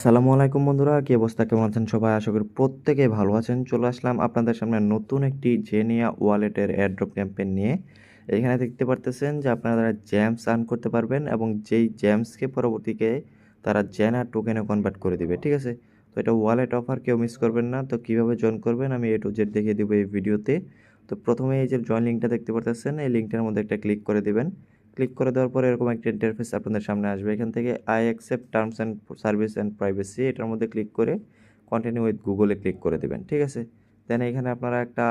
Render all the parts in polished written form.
আসসালামু আলাইকুম বন্ধুরা, কি অবস্থা, কেমন আছেন সবাই? আশা করি প্রত্যেকেই ভালো আছেন। চলে আসলাম আপনাদের সামনে নতুন একটি জেনিয়া ওয়ালেটের এয়ারড্রপ ক্যাম্পেইন নিয়ে। এখানে দেখতে পারতেছেন যে আপনারা জেমস আর্ন করতে পারবেন এবং যেই জেমসকে পরবর্তীতে তারা জেনা টোকেনে কনভার্ট করে দিবে। ঠিক আছে? তো এটা ওয়ালেট অফার, কেউ মিস করবেন না। তো কিভাবে জয়েন করবেন আমি A to Z দেখিয়ে দিব এই ভিডিওতে। তো প্রথমে এই যে জয়েন লিঙ্কটা দেখতে পারতেছেন, এই লিঙ্কটার মধ্যে একটা ক্লিক করে দিবেন। ক্লিক করে দেওয়ার পরে এরকম একটা ইন্টারফেস আপনাদের সামনে আসবে। এখান থেকে I accept terms and service and privacy এটার মধ্যে ক্লিক করে কন্টিনিউ উইথ গুগলে ক্লিক করে দেবেন। ঠিক আছে? দেন এখানে আপনারা একটা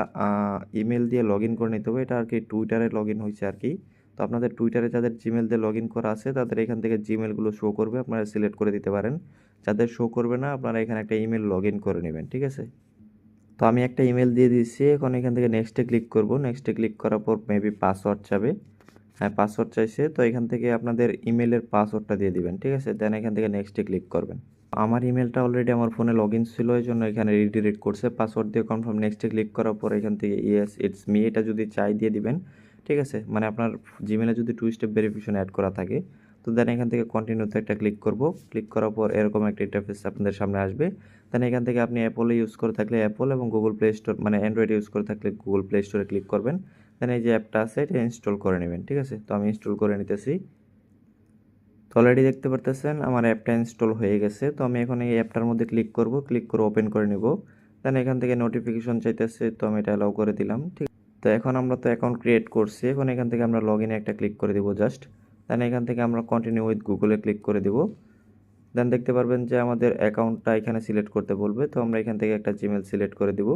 ইমেল দিয়ে লগ ইন করে নিতে হবে। এটা আর কি টুইটারে লগ ইন হয়েছে আর কি। তো আপনাদের টুইটারে যাদের জিমেল দিয়ে লগ ইন করা আছে তাদের এখান থেকে জিমেলগুলো শো করবে, আপনারা সিলেক্ট করে দিতে পারেন। যাদের শো করবে না আপনারা এখানে একটা ইমেল লগ ইন করে নেবেন। ঠিক আছে? তো আমি একটা ইমেল দিয়ে দিচ্ছি। এখন এখান থেকে নেক্সটে ক্লিক করব। নেক্সটে ক্লিক করার পর মেবি পাসওয়ার্ড চাবে। হ্যাঁ, পাসওয়ার্ড চাইছে। তো এখান থেকে আপনাদের ইমেলের পাসওয়ার্ডটা দিয়ে দিবেন। ঠিক আছে? দেন এখান থেকে নেক্সটে ক্লিক করবেন। আমার ইমেলটা অলরেডি আমার ফোনে লগ ইন ছিল, এই জন্য এখানে রিডিরেক্ট করছে। পাসওয়ার্ড দিয়ে কনফার্ম নেক্সটে ক্লিক করার পর এখান থেকে ইয়েস ইটস মি এটা যদি চাই দিয়ে দিবেন। ঠিক আছে? মানে আপনার জিমেলে যদি টু স্টেপ ভেরিফিকেশন অ্যাড করা থাকে, তো দেন এখান থেকে কন্টিনিউতে একটা ক্লিক করব। ক্লিক করার পর এরকম একটা ইন্টারফেস আপনাদের সামনে আসবে। দেন এখান থেকে আপনি অ্যাপলে ইউজ করে থাকলে অ্যাপল এবং গুগল প্লে স্টোর মানে অ্যান্ড্রয়েড ইউজ করে থাকলে গুগল প্লে স্টোরে ক্লিক করবেন। দেন এই যে অ্যাপটা আছে এটা ইনস্টল করে নেবেন। ঠিক আছে? তো আমি ইনস্টল করে নিতেছি। তো অলরেডি দেখতে পারতেছেন আমার অ্যাপটা ইনস্টল হয়ে গেছে। তো আমি এখন এই অ্যাপটার মধ্যে ক্লিক করব, ক্লিক করে ওপেন করে নিব। দেন এখান থেকে নোটিফিকেশন চাইতেছে, তো আমি এটা অ্যালাউ করে দিলাম। ঠিক। তো এখন আমরা তো অ্যাকাউন্ট ক্রিয়েট করছি, এখন এখান থেকে আমরা লগ ইনে একটা ক্লিক করে দিব জাস্ট। দেন এখান থেকে আমরা কন্টিনিউ উইথ গুগলে ক্লিক করে দিব। দেন দেখতে পারবেন যে আমাদের অ্যাকাউন্টটা এখানে সিলেক্ট করতে বলবে, তো আমরা এখান থেকে একটা জিমেল সিলেক্ট করে দিব।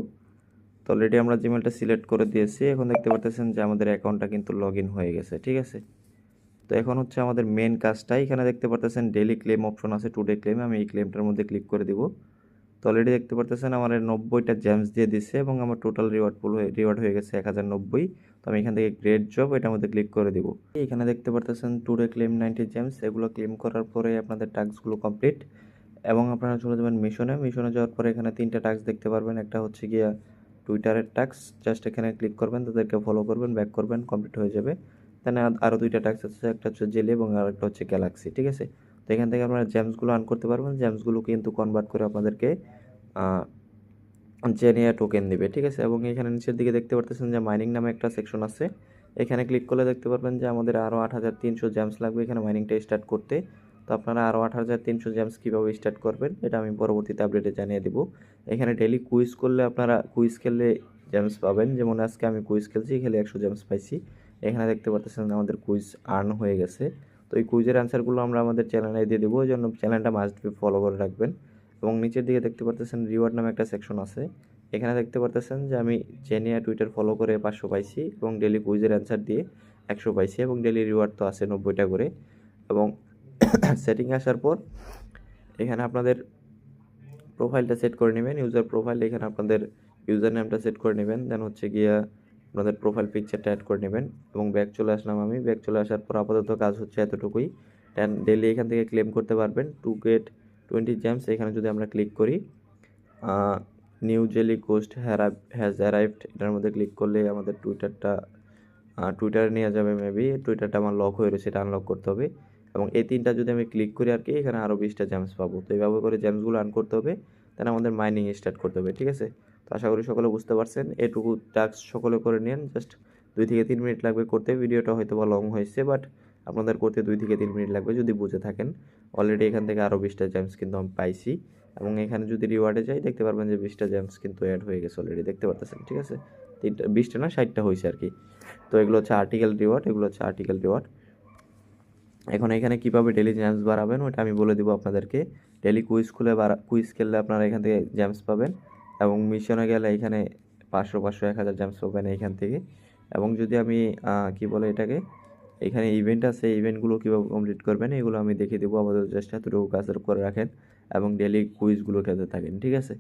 তো অলরেডি আমরা জিমেলটা সিলেক্ট করে দিয়েছি। এখন দেখতে পারতেছেন যে আমাদের অ্যাকাউন্টটা কিন্তু লগ ইন হয়ে গেছে। ঠিক আছে? তো এখন হচ্ছে আমাদের মেন কাজটা, এখানে দেখতে পারতেছেন ডেইলি ক্লেম অপশন আছে, টুডে ক্লেম, আমি এই ক্লেমটার মধ্যে ক্লিক করে দিব। তো অলরেডি দেখতে পারতেছেন আমার 90টা জেমস দিয়ে দিচ্ছে এবং আমার টোটাল রিওয়ার্ড হয়ে গেছে 1090। তো আমি এখান থেকে গ্রেট জব এটার মধ্যে ক্লিক করে দিব। এখানে দেখতে পারতেছেন টুডে ক্লেম 90 জেমস, এগুলো ক্লেম করার পরে আপনাদের টাস্কগুলো কমপ্লিট এবং আপনারা চলে যাবেন মিশনে যাওয়ার পরে এখানে 3টা টাস্ক দেখতে পারবেন। একটা হচ্ছে গিয়া টুইটারের টাস্ক, জাস্ট এখানে ক্লিক করবেন, তাদেরকে ফলো করবেন, ব্যাক করবেন, কমপ্লিট হয়ে যাবে। দেন আরও 2টা টাস্ক আছে, একটা হচ্ছে জেলি এবং আরেকটা হচ্ছে গ্যালাক্সি। ঠিক আছে? তো এখান থেকে আপনারা জেমসগুলো আর্ন করতে পারবেন। জেমসগুলো কিন্তু কনভার্ট করে আপনাদেরকে জেনিয়া টোকেন দিবে। ঠিক আছে? এবং এখানে নিচের দিকে দেখতে পারতেছেন যে মাইনিং নামে একটা সেকশন আছে। এখানে ক্লিক করলে দেখতে পারবেন যে আমাদের আরও 8300 জেমস লাগবে এখানে মাইনিংটা স্টার্ট করতে। তো আপনারা আরও 8300 জেমস কীভাবে স্টার্ট করবেন এটা আমি পরবর্তীতে আপডেটে জানিয়ে দেবো। এখানে ডেইলি কুইজ করলে আপনারা কুইজ খেললে জেমস পাবেন। যেমন আজকে আমি কুইজ খেলছি, খেলে 100 জেমস পাইছি। এখানে দেখতে পারতেছেন আমাদের কুইজ আর্ন হয়ে গেছে। তো এই কুইজের অ্যান্সারগুলো আমরা আমাদের চ্যানেলে দিয়ে দেবো, ওই জন্য চ্যানেলটা মাস্ট বি ফলো করে রাখবেন। এবং নিচের দিকে দেখতে পারতেছেন রিওয়ার্ড নামে একটা সেকশন আছে। এখানে দেখতে পারতেছেন যে আমি জেনিয়া টুইটার ফলো করে 500 পাইছি এবং ডেলি কুইজের অ্যান্সার দিয়ে 100 পাইছি এবং ডেলি রিওয়ার্ড তো আছে 90টা করে। এবং সেটিং আসার পর এখানে আপনাদের প্রোফাইলটা সেট করে নেবেন, ইউজার প্রোফাইল, এখানে আপনাদের ইউজার নেমটা সেট করে নেবেন। দেন হচ্ছে গিয়া আপনাদের প্রোফাইল পিকচারটা অ্যাড করে নেবেন এবং ব্যাক চলে আসলাম আমি। ব্যাক চলে আসার পর আপাতত কাজ হচ্ছে এতটুকুই। ডেলি এখান থেকে ক্লেম করতে পারবেন টু গেট 20 জেমস। এখানে যদি আমরা ক্লিক করি new jelly coast has arrived এটার মধ্যে ক্লিক করলে আমাদের টুইটারে নিয়ে যাবে। মেবি টুইটারটা আমার লক হয়ে রয়েছে, এটা আনলক করতে হবে এবং এই 3টা যদি আমি ক্লিক করি আর কি, এখানে আরও 20টা জেমস পাবো। তো এইভাবে করে জেমসগুলো আর্ন করতে হবে, দেন আমাদের মাইনিং স্টার্ট করতে হবে। ঠিক আছে? তো আশা করি সকলে বুঝতে পারছেন। এটুকু টাস্ক সকলে করে নিন, জাস্ট 2 থেকে 3 মিনিট লাগবে করতে। ভিডিওটা হয়তো বা লং হয়েছে, বাট আপনাদের করতে 2 থেকে 3 মিনিট লাগবে যদি বুঝে থাকেন। অলরেডি এখান থেকে আরও 20টা জেমস কিন্তু আমি পাইছি এবং এখানে যদি রিওয়ার্ডে যাই দেখতে পারবেন যে 20টা জেমস কিন্তু অ্যাড হয়ে গেছে অলরেডি, দেখতে পারতেছেন। ঠিক আছে? 20টা না 60টা হয়েছে আর কি। তো এগুলো হচ্ছে আর্টিকেল রিওয়ার্ড, এগুলো হচ্ছে আর্টিকেল রিওয়ার্ড। এখন এখানে কীভাবে ডেলি জেমস বাড়াবেন ওটা আমি বলে দিব আপনাদেরকে। ডেলি কুইজ খেললে আপনারা এখান থেকে জেমস পাবেন এবং মিশনে গেলে এখানে 500 500 1000 জেমস পাবেন এইখান থেকে। এবং যদি আমি কি বলে এটাকে, এখানে ইভেন্ট আছে, ইভেন্টগুলো কীভাবে কমপ্লিট করবেন এগুলো আমি দেখিয়ে দেবো। আপাতত জাস্ট এতটুকু কাজ করে রাখেন এবং ডেলি কুইজগুলো খেলতে থাকেন। ঠিক আছে?